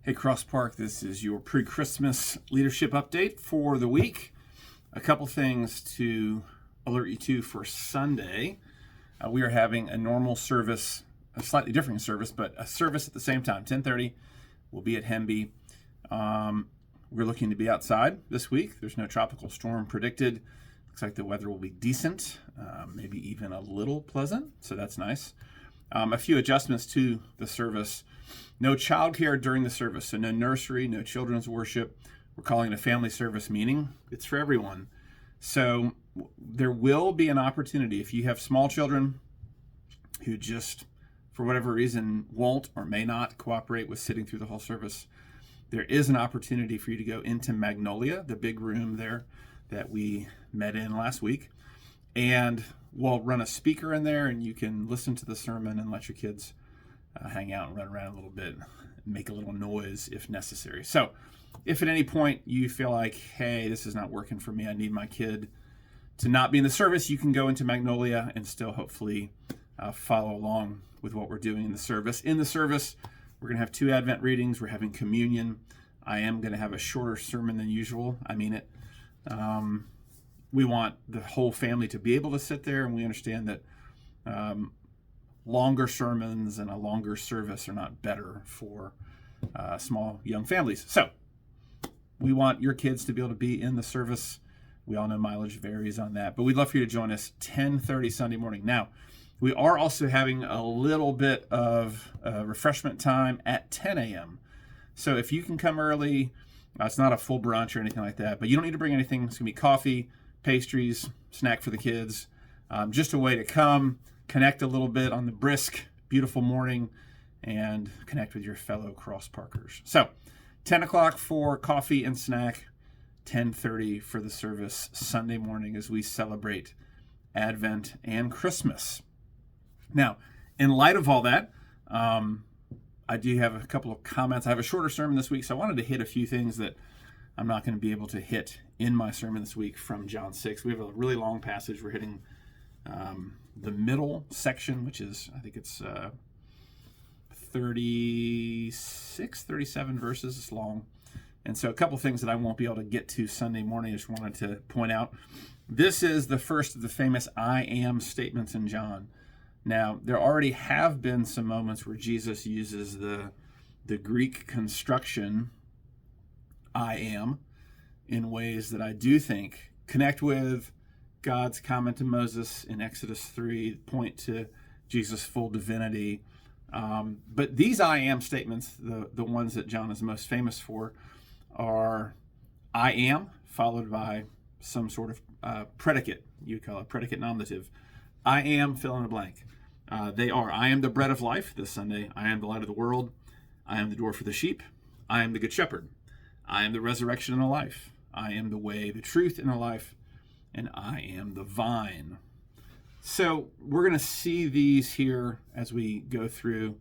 Hey, Cross Park, this is your pre-Christmas leadership update for the week. A couple things to alert you to for Sunday. We are having a normal service, a slightly different service, but a service at the same time, 10:30. We'll be at Hemby. We're looking to be outside this week. There's no tropical storm predicted. Looks like the weather will be decent, maybe even a little pleasant, so that's nice. A few adjustments to the service. No childcare during the service, so no nursery, no children's worship. We're calling it a family service, meaning it's for everyone. So there will be an opportunity if you have small children who just, for whatever reason, won't or may not cooperate with sitting through the whole service. There is an opportunity for you to go into Magnolia, the big room there that we met in last week, and we'll run a speaker in there, and you can listen to the sermon and let your kids hang out and run around a little bit, make a little noise if necessary. So if at any point you feel like, hey, this is not working for me, I need my kid to not be in the service, you can go into Magnolia and still hopefully follow along with what we're doing in the service. In the service, we're going to have 2 Advent readings. We're having communion. I am going to have a shorter sermon than usual. I mean it. We want the whole family to be able to sit there, and we understand that longer sermons and a longer service are not better for small young families. So we want your kids to be able to be in the service. We all know mileage varies on that, but we'd love for you to join us 10:30 Sunday morning. Now, we are also having a little bit of refreshment time at 10 a.m. So if you can come early, it's not a full brunch or anything like that, but you don't need to bring anything. It's going to be coffee, pastries, snack for the kids, just a way to come, connect a little bit on the brisk, beautiful morning, and connect with your fellow Cross Parkers. So 10 o'clock for coffee and snack, 10:30 for the service Sunday morning as we celebrate Advent and Christmas. Now, in light of all that, I do have a couple of comments. I have a shorter sermon this week, so I wanted to hit a few things that I'm not going to be able to hit in my sermon this week from John 6. We have a really long passage. We're hitting the middle section, which is, I think it's 36, 37 verses. It's long. And so a couple things that I won't be able to get to Sunday morning, I just wanted to point out. This is the first of the famous I am statements in John. Now, there already have been some moments where Jesus uses the Greek construction, I am, in ways that I do think connect with God's comment to Moses in Exodus 3, point to Jesus' full divinity. But these I am statements, the ones that John is most famous for, are I am, followed by some sort of predicate. You call it predicate nominative. I am, fill in the blank. They are, I am the bread of life this Sunday. I am the light of the world. I am the door for the sheep. I am the good shepherd. I am the resurrection and the life. I am the way, the truth, and the life. And I am the vine. So we're going to see these here as we go through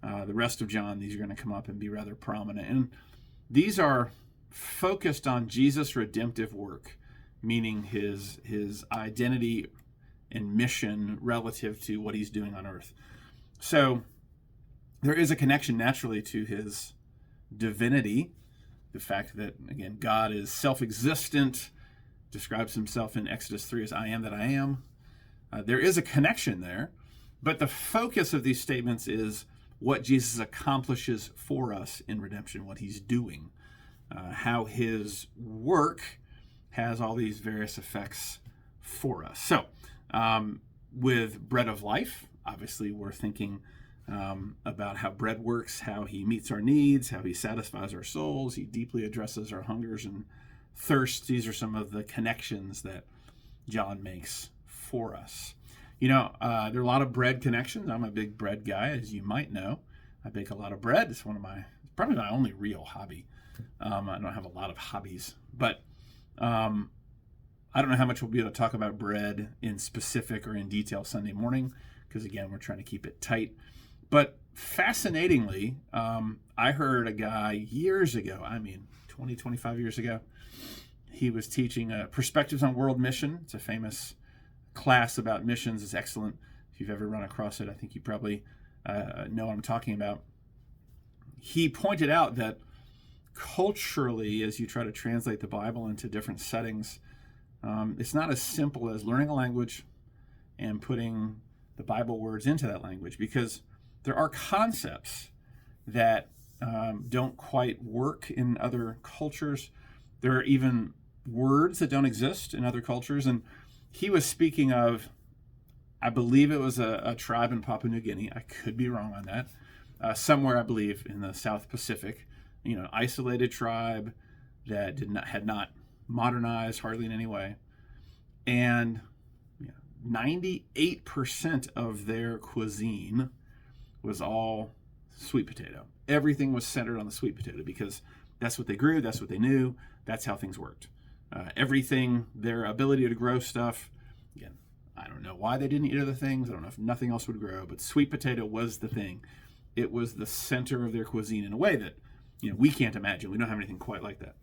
the rest of John. These are going to come up and be rather prominent. And these are focused on Jesus' redemptive work, meaning his identity and mission relative to what he's doing on earth. So there is a connection naturally to his divinity, the fact that, again, God is self-existent, describes himself in Exodus 3 as I am that I am. There is a connection there, but the focus of these statements is what Jesus accomplishes for us in redemption, what he's doing, how his work has all these various effects for us. So with bread of life, obviously we're thinking about how bread works, how he meets our needs, how he satisfies our souls, he deeply addresses our hungers and thirsts. These are some of the connections that John makes for us. You know, there are a lot of bread connections. I'm a big bread guy, as you might know. I bake a lot of bread. It's probably my only real hobby. I don't have a lot of hobbies, but I don't know how much we'll be able to talk about bread in specific or in detail Sunday morning, because again, we're trying to keep it tight. But fascinatingly, I heard a guy years ago, 20, 25 years ago, he was teaching Perspectives on World Mission. It's a famous class about missions. It's excellent. If you've ever run across it, I think you probably know what I'm talking about. he pointed out that culturally, as you try to translate the Bible into different settings, it's not as simple as learning a language and putting the Bible words into that language, because there are concepts that don't quite work in other cultures. There are even words that don't exist in other cultures. And he was speaking of, I believe it was a tribe in Papua New Guinea. I could be wrong on that. Somewhere, I believe, in the South Pacific, isolated tribe that had not modernized hardly in any way. And 98% of their cuisine was all sweet potato. Everything was centered on the sweet potato because that's what they grew, that's what they knew, that's how things worked. Everything, their ability to grow stuff, again, I don't know why they didn't eat other things. I don't know if nothing else would grow, but sweet potato was the thing. It was the center of their cuisine in a way that we can't imagine. We don't have anything quite like that.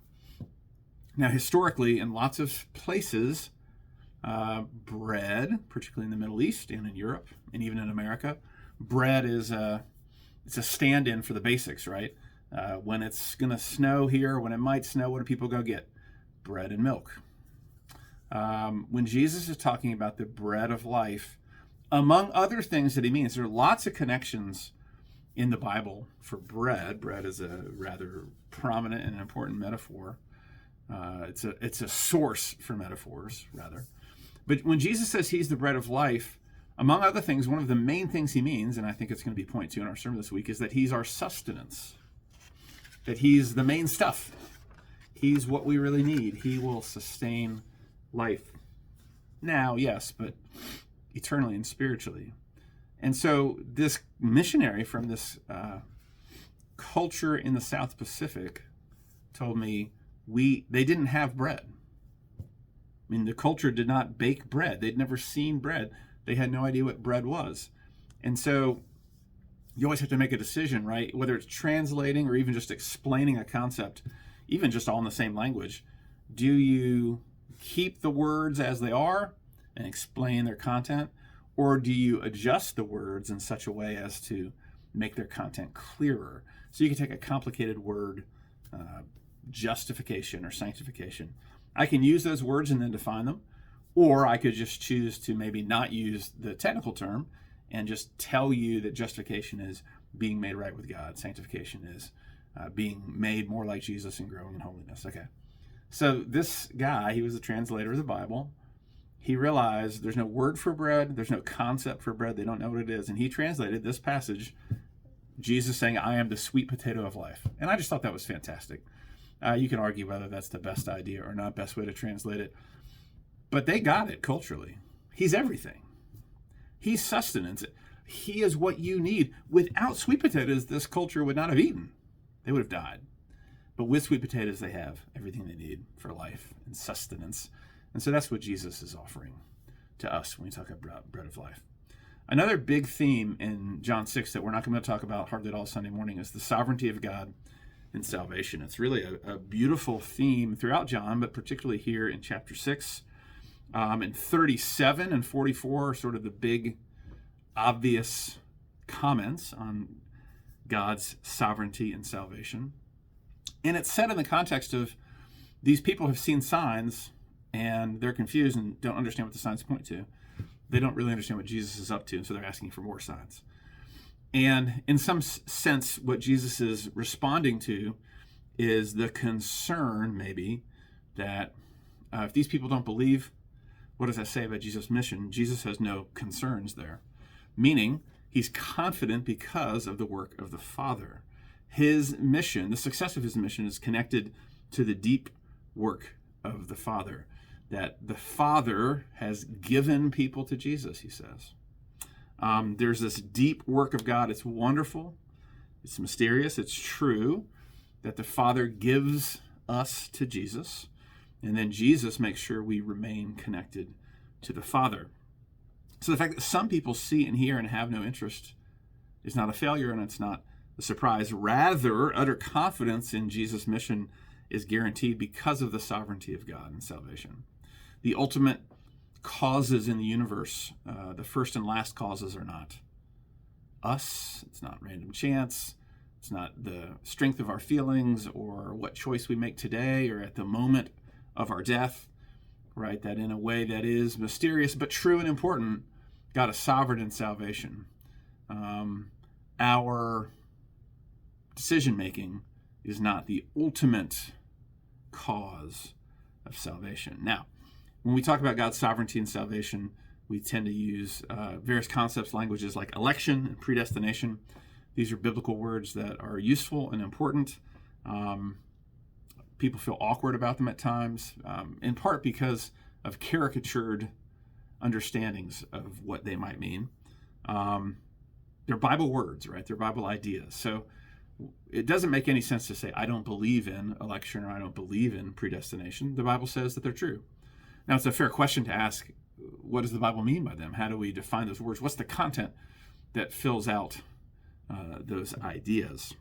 Now, historically, in lots of places, bread, particularly in the Middle East and in Europe and even in America, bread is it's a stand-in for the basics, right? When it's going to snow here, when it might snow, what do people go get? Bread and milk. When Jesus is talking about the bread of life, among other things that he means, there are lots of connections in the Bible for bread. Bread is a rather prominent and important metaphor. It's a source for metaphors, rather. But when Jesus says he's the bread of life, among other things, one of the main things he means, and I think it's going to be point 2 in our sermon this week, is that he's our sustenance, that he's the main stuff. He's what we really need. He will sustain life. Now, yes, but eternally and spiritually. And so this missionary from this culture in the South Pacific told me they didn't have bread. I mean, the culture did not bake bread. They'd never seen bread. They had no idea what bread was. And so you always have to make a decision, right? Whether it's translating or even just explaining a concept, even just all in the same language. Do you keep the words as they are and explain their content? Or do you adjust the words in such a way as to make their content clearer? So you can take a complicated word, justification or sanctification. I can use those words and then define them. Or I could just choose to maybe not use the technical term and just tell you that justification is being made right with God. Sanctification is being made more like Jesus and growing in holiness. Okay. So this guy, he was a translator of the Bible. He realized there's no word for bread. There's no concept for bread. They don't know what it is. And he translated this passage, Jesus saying, I am the sweet potato of life. And I just thought that was fantastic. You can argue whether that's the best idea or not, best way to translate it. But they got it culturally. He's everything. He's sustenance. He is what you need. Without sweet potatoes, this culture would not have eaten. They would have died. But with sweet potatoes, they have everything they need for life and sustenance. And so that's what Jesus is offering to us when we talk about bread of life. Another big theme in John 6 that we're not going to talk about hardly at all Sunday morning is the sovereignty of God in salvation. It's really a beautiful theme throughout John, but particularly here in chapter 6. And 37 and 44 are sort of the big, obvious comments on God's sovereignty and salvation. And it's set in the context of these people have seen signs and they're confused and don't understand what the signs point to. They don't really understand what Jesus is up to, and so they're asking for more signs. And in some sense, what Jesus is responding to is the concern, maybe, that if these people don't believe, what does that say about Jesus' mission? Jesus has no concerns there. Meaning, he's confident because of the work of the Father. His mission, the success of his mission, is connected to the deep work of the Father. That the Father has given people to Jesus, he says. There's this deep work of God. It's wonderful. It's mysterious. It's true that the Father gives us to Jesus. And then Jesus makes sure we remain connected to the Father. So the fact that some people see and hear and have no interest is not a failure, and it's not a surprise. Rather, utter confidence in Jesus' mission is guaranteed because of the sovereignty of God and salvation. The ultimate causes in the universe, the first and last causes, are not us. It's not random chance. It's not the strength of our feelings or what choice we make today or at the moment of our death, right? That in a way that is mysterious but true and important, God is sovereign in salvation. Our decision making is not the ultimate cause of salvation. Now, when we talk about God's sovereignty and salvation, we tend to use various concepts, languages like election and predestination. These are biblical words that are useful and important. People feel awkward about them at times, in part because of caricatured understandings of what they might mean. They're Bible words, right? They're Bible ideas. So it doesn't make any sense to say, I don't believe in election or I don't believe in predestination. The Bible says that they're true. Now, it's a fair question to ask, what does the Bible mean by them? How do we define those words? What's the content that fills out those ideas?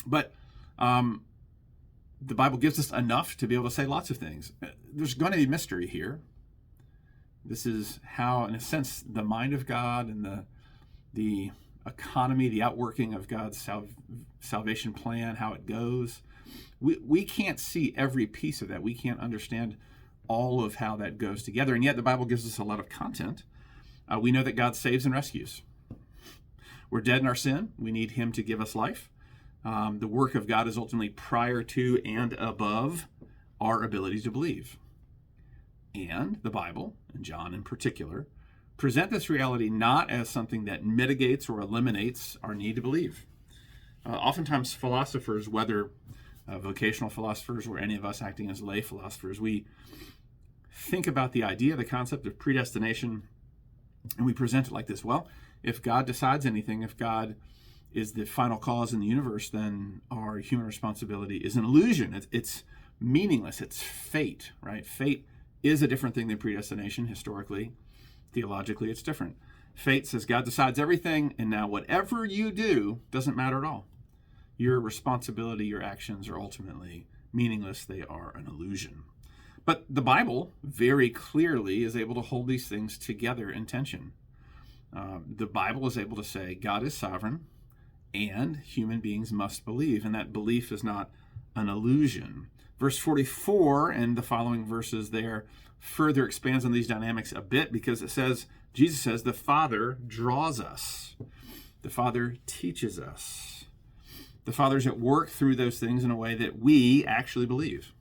But the Bible gives us enough to be able to say lots of things. There's going to be mystery here. This is how, in a sense, the mind of God and the economy, the outworking of God's salvation plan, how it goes. We can't see every piece of that. We can't understand all of how that goes together. And yet the Bible gives us a lot of content. We know that God saves and rescues. We're dead in our sin. We need him to give us life. The work of God is ultimately prior to and above our ability to believe. And the Bible, and John in particular, present this reality not as something that mitigates or eliminates our need to believe. Oftentimes philosophers, whether vocational philosophers or any of us acting as lay philosophers, we think about the idea, the concept of predestination, and we present it like this. Well, if God decides anything, if God is the final cause in the universe, then our human responsibility is an illusion. It's meaningless. It's fate, right? Fate is a different thing than predestination historically. Theologically, it's different. Fate says God decides everything, and now whatever you do doesn't matter at all. Your responsibility, your actions are ultimately meaningless. They are an illusion. But the Bible very clearly is able to hold these things together in tension. The Bible is able to say God is sovereign, and human beings must believe, and that belief is not an illusion. Verse 44 and the following verses there further expands on these dynamics a bit, because it says, Jesus says, the Father draws us. The Father teaches us. The Father's at work through those things in a way that we actually believe.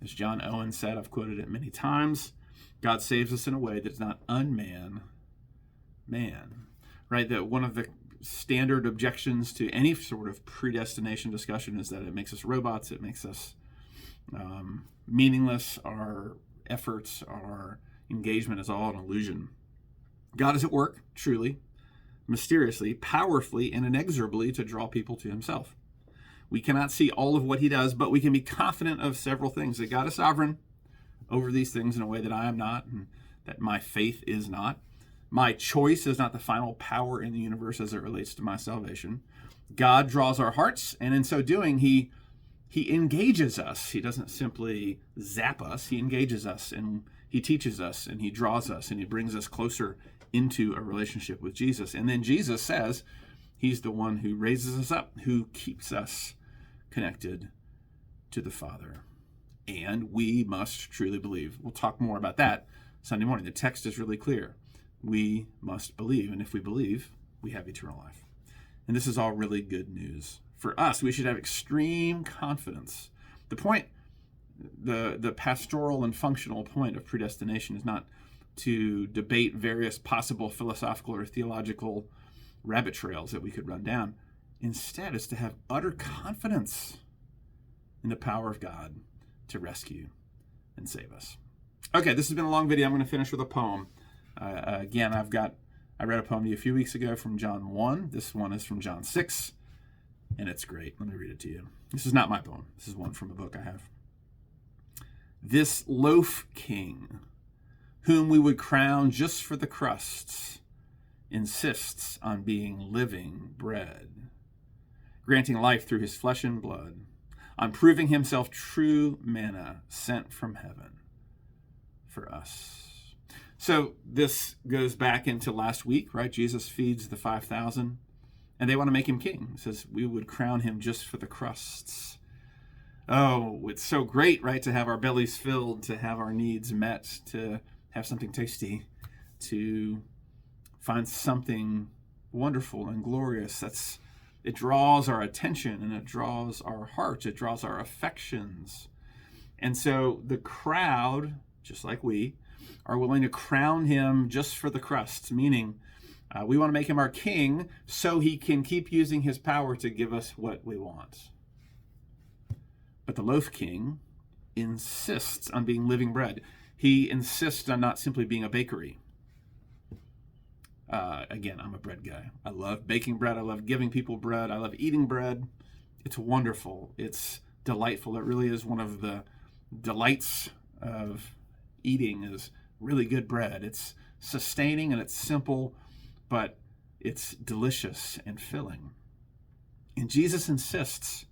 As John Owen said, I've quoted it many times, God saves us in a way that's not man. Right? That one of the standard objections to any sort of predestination discussion is that it makes us robots, it makes us meaningless, our efforts, our engagement is all an illusion. God is at work, truly, mysteriously, powerfully, and inexorably to draw people to himself. We cannot see all of what he does, but we can be confident of several things: that God is sovereign over these things in a way that I am not, and that my faith is not. My choice is not the final power in the universe as it relates to my salvation. God draws our hearts, and in so doing, he engages us. He doesn't simply zap us. He engages us, and he teaches us, and he draws us, and he brings us closer into a relationship with Jesus. And then Jesus says he's the one who raises us up, who keeps us connected to the Father. And we must truly believe. We'll talk more about that Sunday morning. The text is really clear. We must believe, and if we believe, we have eternal life. And this is all really good news. For us, we should have extreme confidence. The point, the pastoral and functional point of predestination is not to debate various possible philosophical or theological rabbit trails that we could run down. Instead, it's to have utter confidence in the power of God to rescue and save us. Okay, this has been a long video. I'm going to finish with a poem. Again, I read a poem to you a few weeks ago from John 1. This one is from John 6. And it's great. Let me read it to you. This is not my poem. This is one from a book I have. This loaf king, whom we would crown just for the crusts, insists on being living bread, granting life through his flesh and blood, on proving himself true manna sent from heaven for us. So this goes back into last week, right? Jesus feeds the 5,000. and they want to make him king. It says we would crown him just for the crusts. Oh, it's so great, right, to have our bellies filled, to have our needs met, to have something tasty, to find something wonderful and glorious. It draws our attention, and it draws our hearts, it draws our affections. And so the crowd, just like we, are willing to crown him just for the crusts, meaning we want to make him our king so he can keep using his power to give us what we want. But the loaf king insists on being living bread. He insists on not simply being a bakery. Again, I'm a bread guy. I love baking bread. I love giving people bread. I love eating bread. It's wonderful. It's delightful. It really is one of the delights of eating is really good bread. It's sustaining and it's simple, but it's delicious and filling. And Jesus insists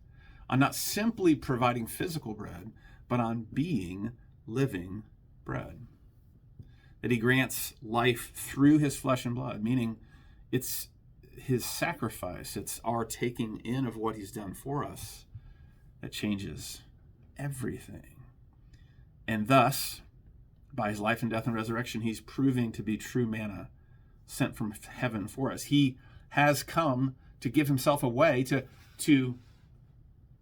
on not simply providing physical bread, but on being living bread. That he grants life through his flesh and blood, meaning it's his sacrifice, it's our taking in of what he's done for us that changes everything. And thus, by his life and death and resurrection, he's proving to be true manna sent from heaven for us. He has come to give himself away to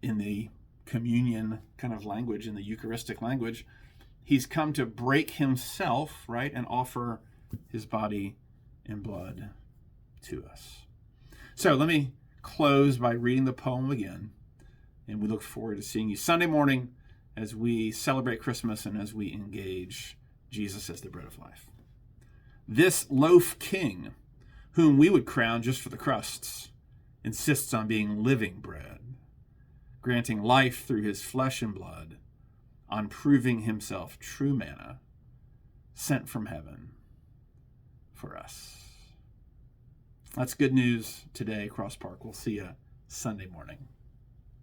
in the communion kind of language, in the Eucharistic language, he's come to break himself, right, and offer his body and blood to us. So let me close by reading the poem again, and we look forward to seeing you Sunday morning as we celebrate Christmas and as we engage Jesus as the bread of life. This loaf king, whom we would crown just for the crusts, insists on being living bread, granting life through his flesh and blood, on proving himself true manna, sent from heaven for us. That's good news today, Cross Park. We'll see you Sunday morning.